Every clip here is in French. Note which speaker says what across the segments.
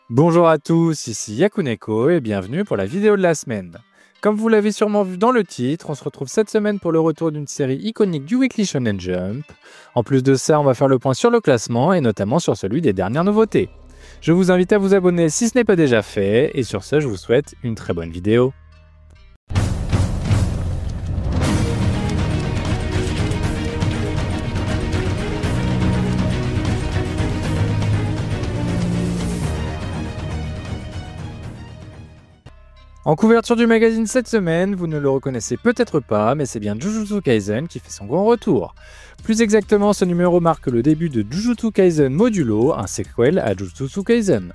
Speaker 1: Bonjour à tous, ici Yakuneko et bienvenue pour la vidéo de la semaine. Comme vous l'avez sûrement vu dans le titre, on se retrouve cette semaine pour le retour d'une série iconique du Weekly Shonen Jump. En plus de ça, on va faire le point sur le classement et notamment sur celui des dernières nouveautés. Je vous invite à vous abonner si ce n'est pas déjà fait et sur ce, je vous souhaite une très bonne vidéo. En couverture du magazine cette semaine, vous ne le reconnaissez peut-être pas, mais c'est bien Jujutsu Kaisen qui fait son grand retour. Plus exactement, ce numéro marque le début de Jujutsu Kaisen Modulo, un sequel à Jujutsu Kaisen.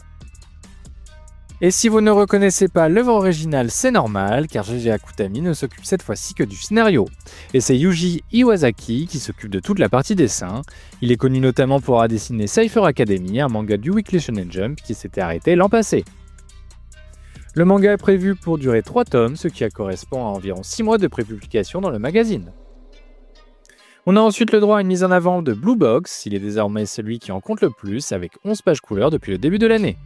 Speaker 1: Et si vous ne reconnaissez pas l'œuvre originale, c'est normal, car G.G. Akutami ne s'occupe cette fois-ci que du scénario. Et c'est Yuji Iwasaki qui s'occupe de toute la partie dessin. Il est connu notamment pour avoir dessiné Cypher Academy, un manga du Weekly Shonen Jump qui s'était arrêté l'an passé. Le manga est prévu pour durer 3 tomes, ce qui correspond à environ 6 mois de prépublication dans le magazine. On a ensuite le droit à une mise en avant de Blue Box, il est désormais celui qui en compte le plus, avec 11 pages couleurs depuis le début de l'année.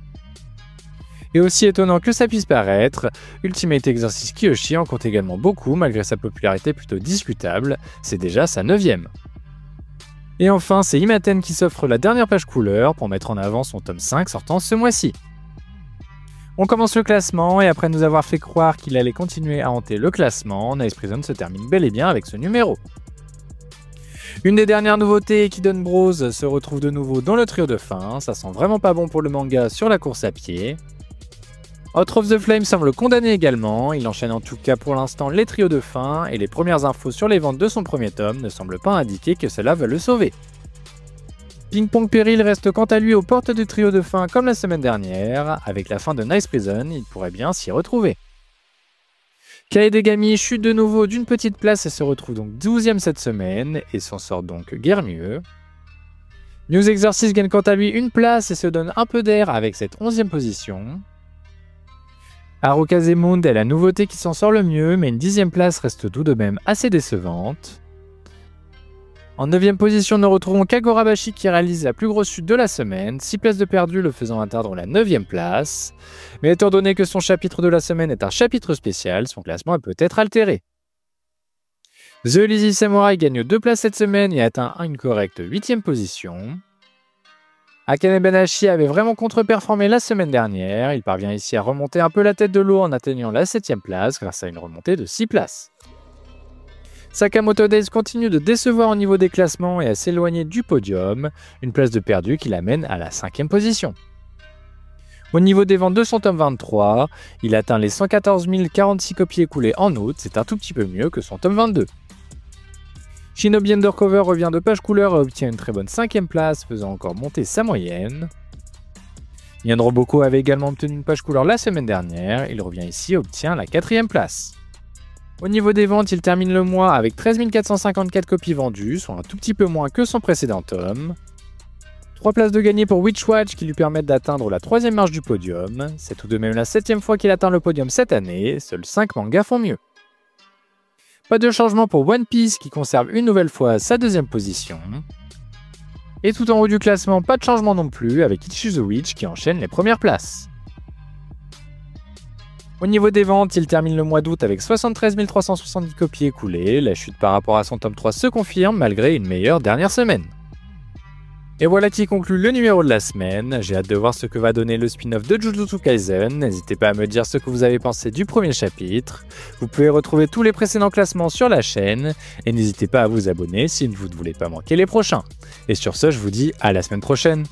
Speaker 1: Et aussi étonnant que ça puisse paraître, Ultimate Exorcist Kiyoshi en compte également beaucoup malgré sa popularité plutôt discutable, c'est déjà sa 9e. Et enfin, c'est Imaten qui s'offre la dernière page couleur pour mettre en avant son tome 5 sortant ce mois-ci. On commence le classement et après nous avoir fait croire qu'il allait continuer à hanter le classement, Nice Prison se termine bel et bien avec ce numéro. Une des dernières nouveautés, Kidon Bros se retrouve de nouveau dans le trio de fin, ça sent vraiment pas bon pour le manga sur la course à pied. Out of the Flame semble condamné également, il enchaîne en tout cas pour l'instant les trios de fin et les premières infos sur les ventes de son premier tome ne semblent pas indiquer que cela va le sauver. Ping Pong Peril reste quant à lui aux portes du trio de fin comme la semaine dernière, avec la fin de Nice Prison, il pourrait bien s'y retrouver. Kaedegami chute de nouveau d'une petite place et se retrouve donc 12e cette semaine, et s'en sort donc guère mieux. News Exorcist gagne quant à lui une place et se donne un peu d'air avec cette 11e position. Haruka Zemund est la nouveauté qui s'en sort le mieux, mais une 10e place reste tout de même assez décevante. En 9e position, nous retrouvons Kagorabashi qui réalise la plus grosse chute de la semaine, 6 places de perdu le faisant atteindre la 9e place. Mais étant donné que son chapitre de la semaine est un chapitre spécial, son classement peut être altéré. The Lazy Samurai gagne 2 places cette semaine et atteint une correcte 8e position. Akane Banashi avait vraiment contre-performé la semaine dernière, il parvient ici à remonter un peu la tête de l'eau en atteignant la 7e place grâce à une remontée de 6 places. Sakamoto Days continue de décevoir au niveau des classements et à s'éloigner du podium, une place de perdu qui l'amène à la 5e position. Au niveau des ventes de son tome 23, il atteint les 114 046 copies écoulées en août, c'est un tout petit peu mieux que son tome 22. Shinobi Undercover revient de page couleur et obtient une très bonne 5e place, faisant encore monter sa moyenne. Yan Roboko avait également obtenu une page couleur la semaine dernière, il revient ici et obtient la 4e place. Au niveau des ventes, il termine le mois avec 13 454 copies vendues, soit un tout petit peu moins que son précédent tome. 3 places de gagné pour Witchwatch qui lui permettent d'atteindre la 3e marche du podium. C'est tout de même la 7e fois qu'il atteint le podium cette année, seuls 5 mangas font mieux. Pas de changement pour One Piece qui conserve une nouvelle fois sa 2e position. Et tout en haut du classement, pas de changement non plus avec Ichi the Witch qui enchaîne les premières places. Au niveau des ventes, il termine le mois d'août avec 73 370 copies écoulées, la chute par rapport à son tome 3 se confirme malgré une meilleure dernière semaine. Et voilà qui conclut le numéro de la semaine, j'ai hâte de voir ce que va donner le spin-off de Jujutsu Kaisen, n'hésitez pas à me dire ce que vous avez pensé du premier chapitre, vous pouvez retrouver tous les précédents classements sur la chaîne, et n'hésitez pas à vous abonner si vous ne voulez pas manquer les prochains. Et sur ce, je vous dis à la semaine prochaine.